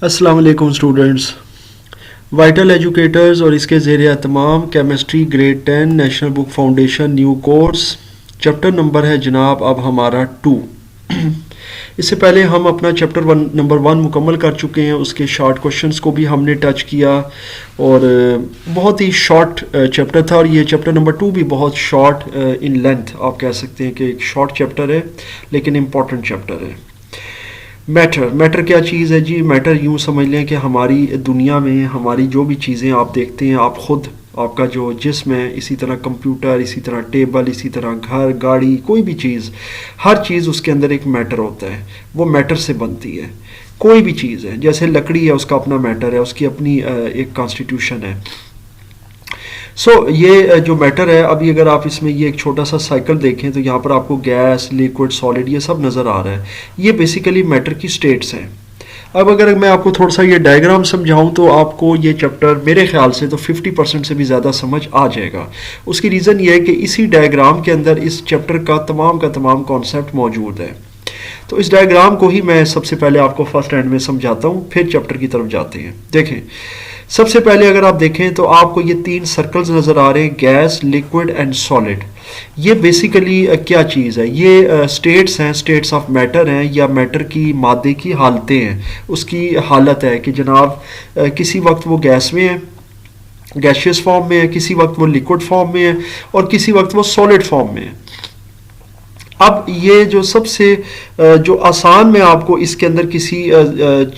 अस्सलाम वालेकुम students. Vital educators और इसके ज़ेर एहतमाम chemistry grade 10 National Book Foundation new course chapter number है जनाब अब हमारा 2। इससे पहले हम अपना चैप्टर नंबर 1 मुकम्मल कर चुके हैं। उसके शॉर्ट क्वेश्चंस को भी हमने टच किया और बहुत ही शॉर्ट चैप्टर था। और ये चैप्टर नंबर 2 भी बहुत शॉर्ट इन लेंथ, आप कह सकते हैं कि एक शॉर्ट चैप्टर है लेकिन इम्पॉर्टेंट चैप्टर है। मैटर क्या चीज़ है जी? मैटर यूँ समझ लें कि हमारी दुनिया में हमारी जो भी चीज़ें आप देखते हैं, आप ख़ुद, आपका जो जिस्म है, इसी तरह कंप्यूटर, इसी तरह टेबल, इसी तरह घर, गाड़ी, कोई भी चीज़, हर चीज़ उसके अंदर एक मैटर होता है। वो मैटर से बनती है। कोई भी चीज़ है, जैसे लकड़ी है, उसका अपना मैटर है, उसकी अपनी एक कॉन्स्टिट्यूशन है। ये जो मैटर है, अभी अगर आप इसमें ये एक छोटा सा साइकिल देखें तो यहाँ पर आपको गैस, लिक्विड, सॉलिड ये सब नज़र आ रहा है। ये बेसिकली मैटर की स्टेट्स हैं। अब अगर मैं आपको थोड़ा सा ये डायग्राम समझाऊं तो आपको ये चैप्टर मेरे ख्याल से तो 50% से भी ज़्यादा समझ आ जाएगा। उसकी रीज़न ये है कि इसी डायग्राम के अंदर इस चैप्टर का तमाम कॉन्सेप्ट मौजूद है। तो इस डायग्राम को ही मैं सबसे पहले आपको फर्स्ट हैंड में समझाता हूँ, फिर चैप्टर की तरफ जाते हैं। देखें, सबसे पहले अगर आप देखें तो आपको ये 3 सर्कल्स नज़र आ रहे हैं, गैस, लिक्विड एंड सॉलिड। ये बेसिकली क्या चीज़ है? ये स्टेट्स हैं, स्टेट्स ऑफ मैटर हैं, या मैटर की मादे की हालतें हैं। उसकी हालत है कि जनाब किसी वक्त वो गैस में है, गैशियस फॉर्म में है, किसी वक्त वो लिक्विड फॉर्म में है और किसी वक्त वो सॉलिड फॉर्म में है। अब ये जो सबसे जो आसान में आपको इसके अंदर किसी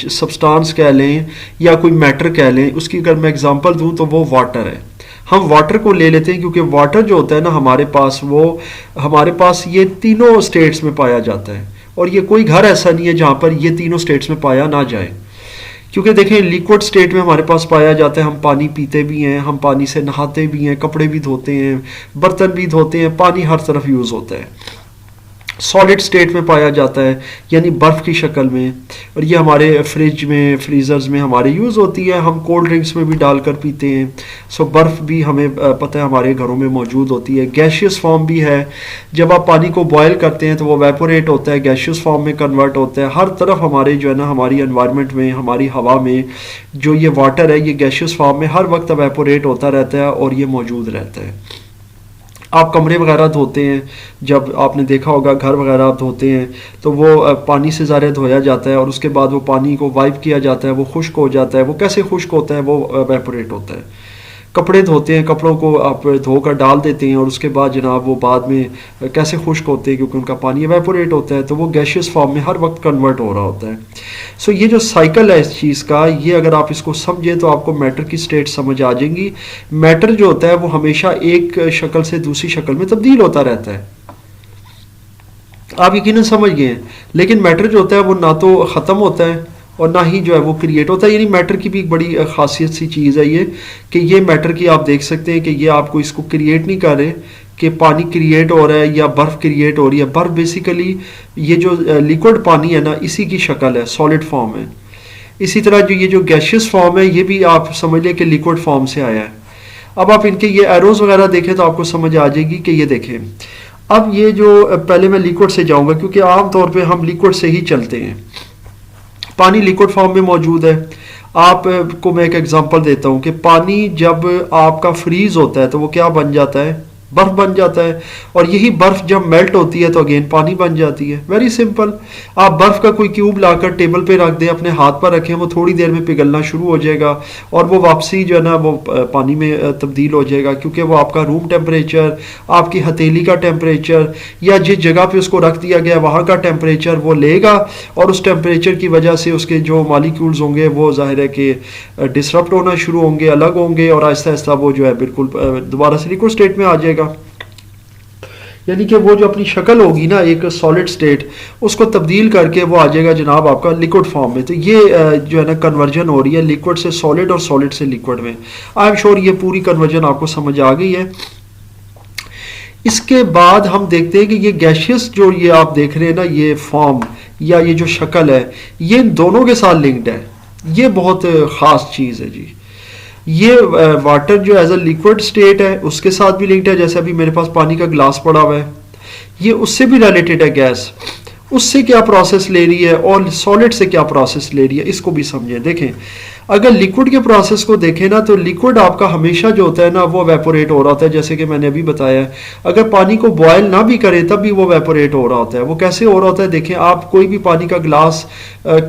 सब्सटेंस कह लें या कोई मैटर कह लें, उसकी अगर मैं एग्जांपल दूं तो वो वाटर है। हम वाटर को ले लेते हैं क्योंकि वाटर जो होता है ना हमारे पास ये तीनों स्टेट्स में पाया जाता है। और ये कोई घर ऐसा नहीं है जहाँ पर ये तीनों स्टेट्स में पाया ना जाए। क्योंकि देखें, लिक्विड स्टेट में हमारे पास पाया जाता है, हम पानी पीते भी हैं, हम पानी से नहाते भी हैं, कपड़े भी धोते हैं, बर्तन भी धोते हैं, पानी हर तरफ यूज़ होता है। सॉलिड स्टेट में पाया जाता है यानी बर्फ़ की शक्ल में, और ये हमारे फ्रिज में, फ्रीज़र्स में हमारे यूज़ होती है। हम कोल्ड ड्रिंक्स में भी डालकर पीते हैं। बर्फ़ भी हमें पता है हमारे घरों में मौजूद होती है। गैशियस फॉर्म भी है, जब आप पानी को बॉयल करते हैं तो वो वेपोरेट होता है, गैशियस फॉर्म में कन्वर्ट होता है। हर तरफ हमारे जो है ना, हमारी एनवायरनमेंट में, हमारी हवा में जो ये वाटर है, ये गैशियस फॉर्म में हर वक्त वेपोरेट होता रहता है और ये मौजूद रहता है। आप कमरे वगैरह धोते हैं, जब आपने देखा होगा घर वगैरह आप धोते हैं तो वो पानी से ज़ाहिर धोया जाता है और उसके बाद वो पानी को वाइप किया जाता है, वो खुश्क हो जाता है। वो कैसे खुश्क होता है? वो वेपोरेट होता है। कपड़े धोते हैं, कपड़ों को आप धोकर डाल देते हैं और उसके बाद जनाब वो बाद में कैसे खुश्क होते हैं? क्योंकि उनका पानी एवेपोरेट होता है, तो वो गैशियस फॉर्म में हर वक्त कन्वर्ट हो रहा होता है। ये जो साइकिल है इस चीज़ का, ये अगर आप इसको समझें तो आपको मैटर की स्टेट समझ आ जाएंगी। मैटर जो होता है वो हमेशा एक शक्ल से दूसरी शक्ल में तब्दील होता रहता है, आप यकीनन समझ गए हैं। लेकिन मैटर जो होता है वो ना तो ख़त्म होता है और ना ही जो है वो क्रिएट होता है। यानी मैटर की भी एक बड़ी खासियत सी चीज़ है ये, कि ये मैटर की आप देख सकते हैं कि ये आपको इसको क्रिएट नहीं कर रहे कि पानी क्रिएट हो रहा है या बर्फ़ क्रिएट हो रही है। बर्फ़ बेसिकली ये जो लिक्विड पानी है ना, इसी की शक्ल है, सॉलिड फॉर्म है। इसी तरह जो ये जो गैशियस फॉर्म है, ये भी आप समझ लें कि लिक्विड फॉर्म से आया है। अब आप इनके ये एरोज वगैरह देखें तो आपको समझ आ जाएगी कि ये देखें। अब ये जो पहले मैं लिक्विड से जाऊँगा क्योंकि आमतौर पर हम लिक्विड से ही चलते हैं। पानी लिक्विड फॉर्म में मौजूद है। आपको मैं एक एग्जांपल देता हूँ कि पानी जब आपका फ्रीज होता है तो वो क्या बन जाता है? बर्फ बन जाता है। और यही बर्फ जब मेल्ट होती है तो अगेन पानी बन जाती है। Very simple. आप बर्फ का कोई क्यूब लाकर टेबल पे रख दें, अपने हाथ पर रखें, वो थोड़ी देर में पिघलना शुरू हो जाएगा और वो वापसी जो है ना वो पानी में तब्दील हो जाएगा, क्योंकि वो आपका रूम टेम्परेचर, आपकी हथेली का टेम्परेचर या जिस जगह पे उसको रख दिया गया वहाँ का टेम्परेचर वो लेगा और उस टेम्परेचर की वजह से उसके जो मॉलिक्यूल्स होंगे वो जाहिर है कि डिसरप्ट होना शुरू होंगे, अलग होंगे और आहिस्ता आहिस्ता वो जो है बिल्कुल दोबारा से लिक्विड स्टेट में आ जाएगा। यानी कि वो जो अपनी शक्ल होगी ना एक सॉलिड स्टेट, उसको तब्दील करके वो आ जाएगा जनाब आपका लिक्विड फॉर्म में। तो ये जो है ना कन्वर्जन हो रही है लिक्विड से सॉलिड और सॉलिड से लिक्विड में। आई एम श्योर ये पूरी कन्वर्जन आपको समझ आ गई है। इसके बाद हम देखते हैं कि ये गैशियस जो ये आप देख रहे हैं ना, ये फॉर्म या ये जो शक्ल है, ये इन दोनों के साथ लिंक्ड है। ये बहुत ख़ास चीज़ है जी। ये वाटर जो एज अ लिक्विड स्टेट है उसके साथ भी लिंक्ड है। जैसे अभी मेरे पास पानी का ग्लास पड़ा हुआ है, ये उससे भी रिलेटेड है गैस। उससे क्या प्रोसेस ले रही है और सॉलिड से क्या प्रोसेस ले रही है, इसको भी समझें। देखें, अगर लिक्विड के प्रोसेस को देखें ना, तो लिक्विड आपका हमेशा जो होता है ना वो वेपोरेट हो रहा होता है, जैसे कि मैंने अभी बताया है। अगर पानी को बॉयल ना भी करे तब भी वो वेपोरेट हो रहा होता है। वो कैसे हो रहा होता है, देखें, आप कोई भी पानी का गिलास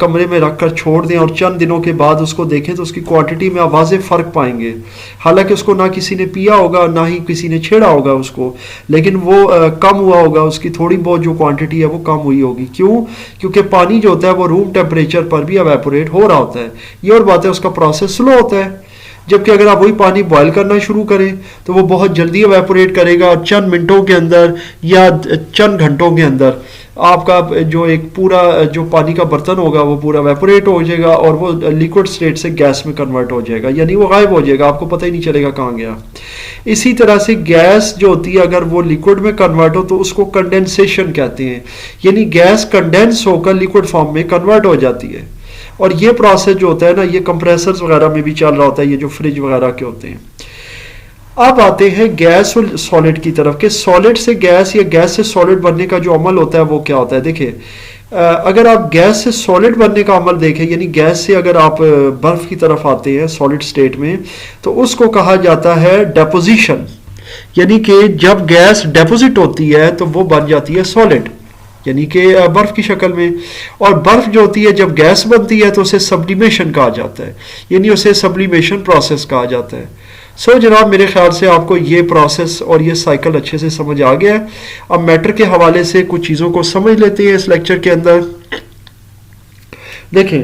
कमरे में रख कर छोड़ दें और चंद दिनों के बाद उसको देखें तो उसकी क्वांटिटी में आप वाज़ेह फ़र्क पाएंगे। हालांकि उसको ना किसी ने पिया होगा ना ही किसी ने छेड़ा होगा उसको, लेकिन वो कम हुआ होगा, उसकी थोड़ी बहुत जो क्वांटिटी है वो कम हुई होगी। क्यों? क्योंकि पानी जो होता है वो रूम टेम्परेचर पर भी एवेपोरेट हो रहा होता है। ये और बात है, उसका प्रोसेस स्लो होता है। जबकि अगर आप वही पानी बॉयल करना शुरू करें तो वो बहुत जल्दी एवेपोरेट करेगा और चंद मिनटों के अंदर या चंद घंटों के अंदर आपका जो एक पूरा जो पानी का बर्तन होगा वो पूरा एवेपोरेट हो जाएगा और वो लिक्विड स्टेट से गैस में कन्वर्ट हो जाएगा, यानी वो गायब हो जाएगा, आपको पता ही नहीं चलेगा कहाँ गया। इसी तरह से गैस जो होती है अगर वो लिक्विड में कन्वर्ट हो तो उसको कंडेंसेशन कहते हैं, यानी गैस कंडेंस होकर लिक्विड फॉर्म में कन्वर्ट हो जाती है। और ये प्रोसेस जो होता है ना, ये कंप्रेसर्स वगैरह में भी चल रहा होता है, ये जो फ्रिज वगैरह के होते हैं। अब आते हैं गैस और सॉलिड की तरफ कि सॉलिड से गैस या गैस से सॉलिड बनने का जो अमल होता है वो क्या होता है। देखिए, अगर आप गैस से सॉलिड बनने का अमल देखें, यानी गैस से अगर आप बर्फ की तरफ आते हैं सॉलिड स्टेट में, तो उसको कहा जाता है डेपोजिशन। यानी कि जब गैस डेपोजिट होती है तो वो बन जाती है सॉलिड, यानी कि बर्फ की शक्ल में। और बर्फ जो होती है जब गैस बनती है तो उसे सब्लिमेशन कहा जाता है, यानी उसे सब्लिमेशन प्रोसेस कहा जाता है। सो जनाब, मेरे ख्याल से आपको ये प्रोसेस और ये साइकिल अच्छे से समझ आ गया है। अब मैटर के हवाले से कुछ चीज़ों को समझ लेते हैं इस लेक्चर के अंदर। देखें,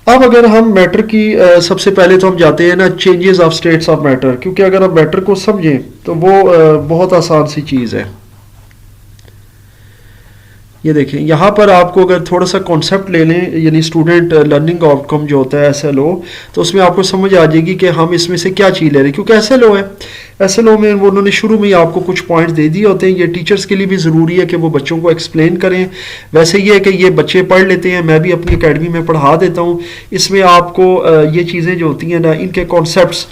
अब अगर हम मैटर की सबसे पहले तो हम जाते हैं ना changes of states of matter, क्योंकि अगर हम मैटर को समझें तो वो बहुत आसान सी चीज़ है। ये देखें, यहाँ पर आपको अगर थोड़ा सा कॉन्सेप्ट ले लें, यानी स्टूडेंट लर्निंग आउटकम जो होता है SLO, तो उसमें आपको समझ आ जाएगी कि हम इसमें से क्या चीज़ ले रहे हैं। क्योंकि SLO है, SLO में वो उन्होंने शुरू में ही आपको कुछ पॉइंट्स दे दिए होते हैं। ये टीचर्स के लिए भी ज़रूरी है कि वो बच्चों को एक्सप्लेन करें। वैसे ये है कि ये बच्चे पढ़ लेते हैं, मैं भी अपनी अकेडमी में पढ़ा देता हूँ। इसमें आपको ये चीज़ें जो होती हैं ना, इनके कॉन्सेप्ट्स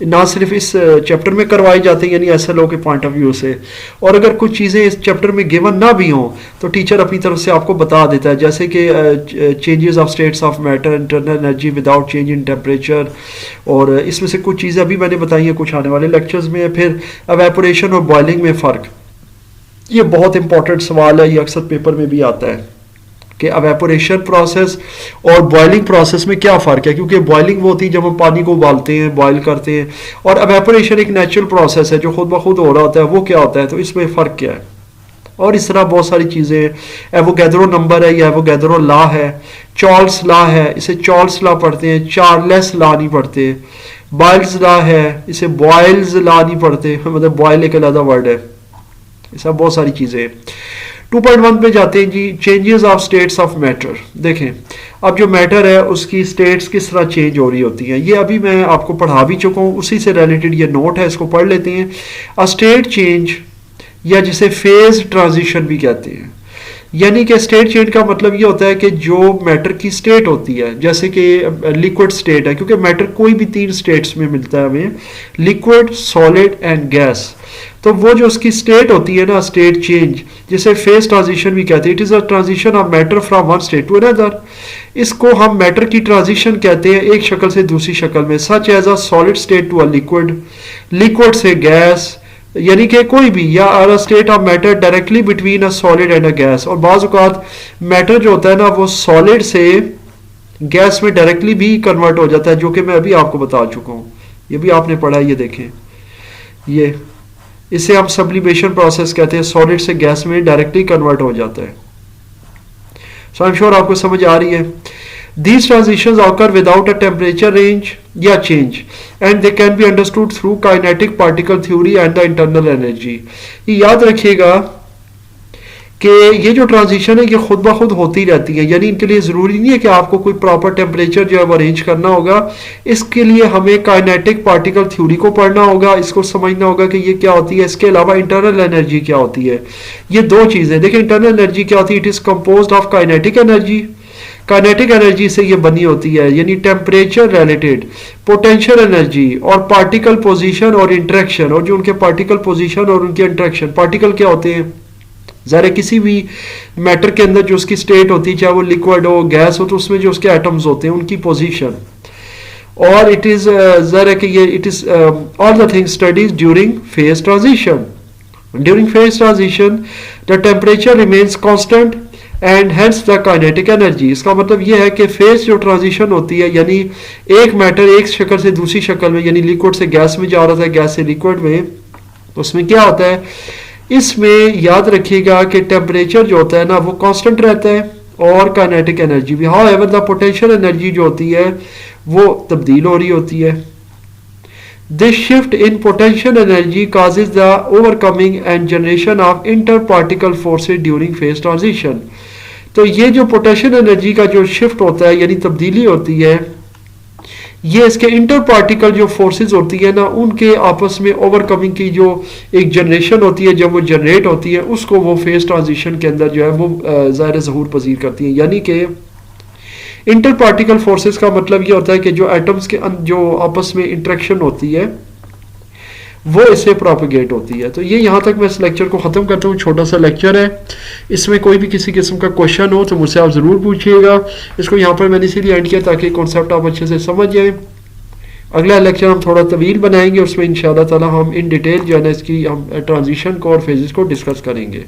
ना सिर्फ इस चैप्टर में करवाए जाते हैं यानी SLO के पॉइंट ऑफ व्यू से, और अगर कुछ चीज़ें इस चैप्टर में गिवन ना भी हों तो टीचर अपनी तरफ से आपको बता देता है, जैसे कि changes of states of matter, internal energy without change in temperature, और इसमें से कुछ चीज़ें अभी मैंने बताई हैं, कुछ आने वाले लेक्चर्स में। फिर एवेपोरेशन और बॉइलिंग में फ़र्क, ये बहुत इंपॉर्टेंट सवाल है, ये अक्सर पेपर में भी आता है कि एवेपोरेशन प्रोसेस और बॉइलिंग प्रोसेस में क्या फ़र्क है। क्योंकि बॉइलिंग वो होती है जब हम पानी को उबालते हैं, बॉयल करते हैं, और एवेपोरेशन एक नेचुरल प्रोसेस है जो खुद ब खुद हो रहा होता है, वो क्या होता है, तो इसमें फ़र्क क्या है। और इस तरह बहुत सारी चीज़ें, एवोगैड्रो नंबर है या एवोगैड्रो लॉ है, चार्ल्स लॉ है, इसे चार्ल्स लॉ पढ़ते हैं, चार्लेस लॉ नहीं पढ़ते। बॉयल्स लॉ है, इसे बॉयल्स लॉ नहीं पढ़ते, मतलब बॉयल एक अलग वर्ड है। ऐसा बहुत सारी चीज़ें हैं। 2.1 पे जाते हैं जी, changes of states of matter. देखें, अब जो मैटर है उसकी स्टेट्स किस तरह चेंज हो रही होती हैं, ये अभी मैं आपको पढ़ा भी चुका हूँ, उसी से रिलेटेड ये नोट है, इसको पढ़ लेते हैं। अ स्टेट चेंज, या जिसे फेज ट्रांजिशन भी कहते हैं, यानी कि स्टेट चेंज का मतलब ये होता है कि जो मैटर की स्टेट होती है, जैसे कि लिक्विड स्टेट है, क्योंकि मैटर कोई भी 3 स्टेट्स में मिलता है हमें, लिक्विड, सॉलिड एंड गैस। तो वो जो उसकी स्टेट होती है ना, स्टेट चेंज, जिसे फेज ट्रांजिशन भी कहते हैं, it is a transition of matter from one state to another. इसको हम मैटर की ट्रांजिशन कहते हैं एक शक्ल से दूसरी शक्ल में, such as a solid state to a liquid, liquid से गैस, यानी कि कोई भी, या a state of matter directly between a solid and a gas. और बाज़ औक़ात मैटर जो होता है ना वो सॉलिड से गैस में डायरेक्टली भी कन्वर्ट हो जाता है, जो कि मैं अभी आपको बता चुका हूँ, ये भी आपने पढ़ा है। ये देखें, ये इसे हम सब्लिमेशन प्रोसेस कहते हैं, सॉलिड से गैस में डायरेक्टली कन्वर्ट हो जाता है। सो आई एम श्योर आपको समझ आ रही है। These transitions occur without a temperature range या change, and they can be understood through kinetic particle theory and the internal energy। ये याद रखिएगा कि ये जो ट्रांजिशन है ये खुद ब खुद होती रहती है, यानी इनके लिए ज़रूरी नहीं है कि आपको कोई प्रॉपर टेम्परेचर जो है वो अरेंज करना होगा। इसके लिए हमें काइनेटिक पार्टिकल थ्योरी को पढ़ना होगा, इसको समझना होगा कि ये क्या होती है। इसके अलावा इंटरनल एनर्जी क्या होती है, ये 2 चीज़ें। देखिए, इंटरनल एनर्जी क्या होती है, it is composed of kinetic energy, kinetic energy से ये बनी होती है, यानी टेम्परेचर रिलेटेड पोटेंशियल एनर्जी, और पार्टिकल पोजीशन और इंटरेक्शन, और जो उनके पार्टिकल पोजीशन और उनके इंटरेक्शन, पार्टिकल क्या होते हैं, ज़ाहिर है किसी भी मैटर के अंदर जो उसकी स्टेट होती है, चाहे वो लिक्विड हो गैस हो, तो उसमें जो उसके एटम्स होते हैं उनकी पोजीशन, और इट इज़ ज़ाहिर है कि ये it is all the things studies during phase transition. During phase transition, the temperature remains constant and hence the kinetic energy. इसका मतलब ये है कि फेज जो ट्रांजिशन होती है, यानी एक मैटर एक शक्ल से दूसरी शक्ल में, यानी लिक्विड से गैस में जा रहा था, गैस से लिक्विड में, उसमें क्या होता है, इसमें याद रखिएगा कि टेम्परेचर जो होता है ना वो कांस्टेंट रहता है और काइनेटिक एनर्जी भी. हाउएवर द पोटेंशियल एनर्जी जो होती है वो तब्दील हो रही होती है. This shift in potential energy causes the overcoming and generation of interparticle forces during phase transition. तो ये जो पोटेंशियल एनर्जी का जो शिफ्ट होता है यानी तब्दीली होती है, ये इसके इंटर पार्टिकल जो फोर्सेस होती है ना उनके आपस में ओवरकमिंग की जो एक जनरेशन होती है, जब वो जनरेट होती है उसको वो फेज ट्रांजिशन के अंदर जो है वो ज़ाहिर ज़हूर पजीर करती है. यानी कि इंटर पार्टिकल फोर्सेस का मतलब ये होता है कि जो एटम्स के जो आपस में इंटरेक्शन होती है वो इससे प्रोपिगेट होती है. तो ये यहाँ तक मैं इस लेक्चर को ख़त्म करता हूँ. छोटा सा लेक्चर है, इसमें कोई भी किसी किस्म का क्वेश्चन हो तो मुझसे आप ज़रूर पूछिएगा. इसको यहाँ पर मैंने इसीलिए एंड किया ताकि कॉन्सेप्ट आप अच्छे से समझ जाएं. अगला लेक्चर हम थोड़ा तवील बनाएंगे, उसमें इंशाअल्लाह ताला हम इन डिटेल जो है ना इसकी हम ट्रांजिशन को और फेजेस को डिस्कस करेंगे.